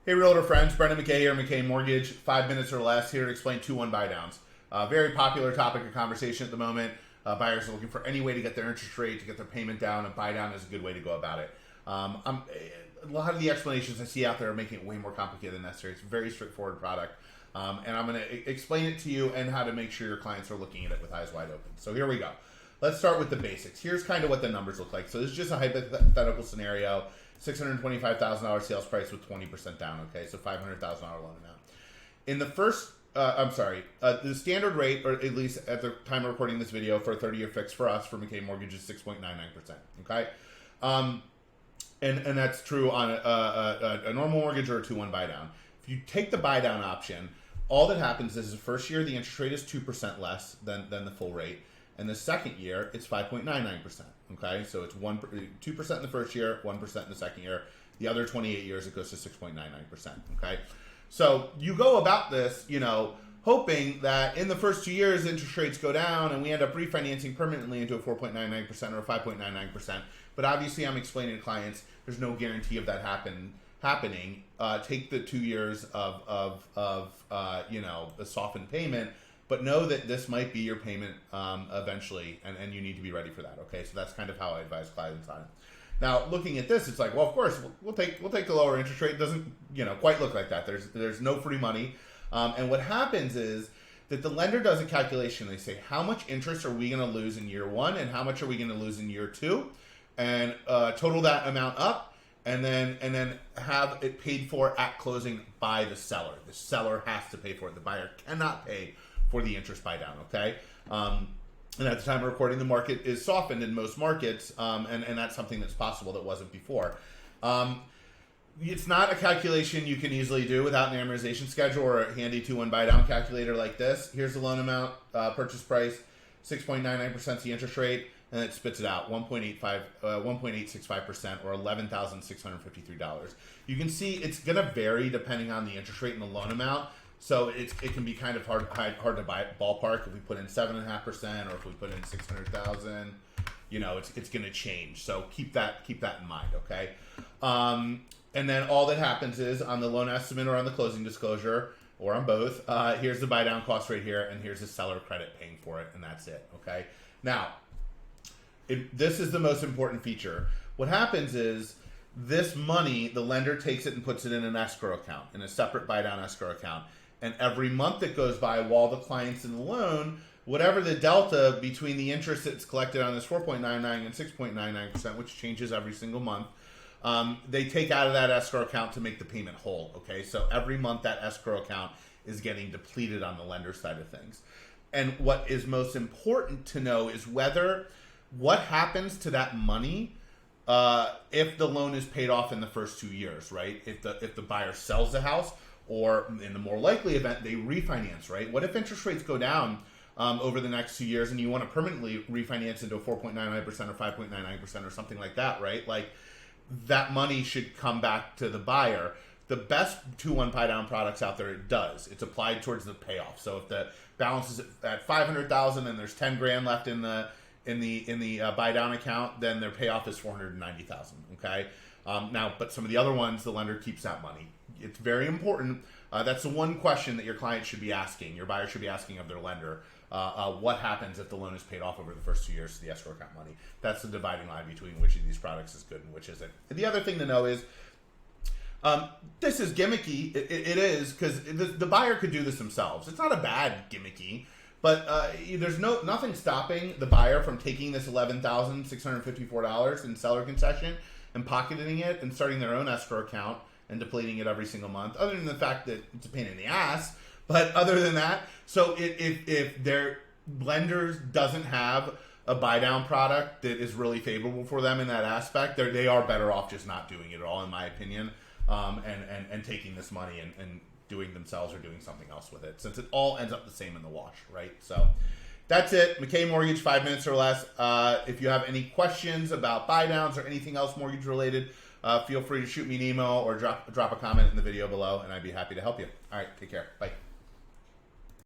Hey, realtor friends, Brendan McKay here, McKay Mortgage, 5 minutes or less, here to explain 2-1 buydowns. Very popular topic of conversation at the moment. Buyers are looking for any way to get their interest rate, to get their payment down, and buydown is a good way to go about it. A lot of the explanations I see out there are making it way more complicated than necessary. It's a very straightforward product, and I'm going to explain it to you and how to make sure your clients are looking at it with eyes wide open. So here we go. Let's start with the basics. Here's kind of what the numbers look like. So this is just a hypothetical scenario. $625,000 sales price with 20% down, okay? So $500,000 loan amount. In the first, the standard rate, or at least at the time of recording this video, for a 30-year fix for us, for McKay Mortgage, is 6.99%, okay? And that's true on a normal mortgage or a 2-1 buydown. If you take the buydown option, all that happens is the first year, the interest rate is 2% less than the full rate. And the second year, it's 5.99%, okay? So it's 2% in the first year, 1% in the second year. The other 28 years, it goes to 6.99%, okay? So you go about this, hoping that in the first 2 years, interest rates go down and we end up refinancing permanently into a 4.99% or a 5.99%. But obviously, I'm explaining to clients, there's no guarantee of that happening. Take the 2 years of a softened payment, but know that this might be your payment eventually, and you need to be ready for that. Okay, so that's kind of how I advise clients on it. Now, looking at this, it's like, well, of course, we'll take the lower interest rate. It doesn't quite look like that. There's no free money, and what happens is that the lender does a calculation. They say, how much interest are we going to lose in year one, and how much are we going to lose in year two, and total that amount up, and then have it paid for at closing by the seller. The seller has to pay for it. The buyer cannot pay for the interest buy down, okay? And at the time of recording, the market is softened in most markets, and that's something that's possible that wasn't before. It's not a calculation you can easily do without an amortization schedule or a handy 2-1 buy down calculator like this. Here's the loan amount, purchase price, 6.99% the interest rate, and it spits it out, 1.865% or $11,653. You can see it's going to vary depending on the interest rate and the loan amount. So it can be kind of hard to buy ballpark. If we put in 7.5% or if we put in 600,000, it's going to change. So keep that in mind, okay? And then all that happens is on the loan estimate or on the closing disclosure or on both, here's the buy down cost right here, and here's the seller credit paying for it, and that's it, okay? Now, this is the most important feature. What happens is this money, the lender takes it and puts it in an escrow account, in a separate buy down escrow account. And every month that goes by while the client's in the loan, whatever the delta between the interest that's collected on this 4.99 and 6.99%, which changes every single month, they take out of that escrow account to make the payment whole, okay? So every month that escrow account is getting depleted on the lender side of things. And what is most important to know is what happens to that money if the loan is paid off in the first 2 years, right? If the buyer sells the house, or in the more likely event, they refinance, right? What if interest rates go down over the next 2 years and you want to permanently refinance into a 4.99% or 5.99% or something like that, right? Like, that money should come back to the buyer. The best 2-1 buy down products out there, it does. It's applied towards the payoff. So if the balance is at $500,000 and there's 10 grand left in the buy down account, then their payoff is $490,000, okay? Now, but some of the other ones, the lender keeps that money. It's very important. That's the one question that your client should be asking, your buyer should be asking of their lender. What happens if the loan is paid off over the first 2 years to the escrow account money? That's the dividing line between which of these products is good and which isn't. And the other thing to know is, this is gimmicky. It is, because the buyer could do this themselves. It's not a bad gimmicky. But there's nothing stopping the buyer from taking this $11,654 in seller concession and pocketing it and starting their own escrow account and depleting it every single month, other than the fact that it's a pain in the ass. But other than that, so if their lenders doesn't have a buy down product that is really favorable for them in that aspect, they are better off just not doing it at all, in my opinion, and taking this money and doing themselves or doing something else with it, since it all ends up the same in the wash, right? So that's it. McKay Mortgage, 5 minutes or less. If you have any questions about buy downs or anything else mortgage related, feel free to shoot me an email or drop a comment in the video below, and I'd be happy to help you. All right, take care. Bye.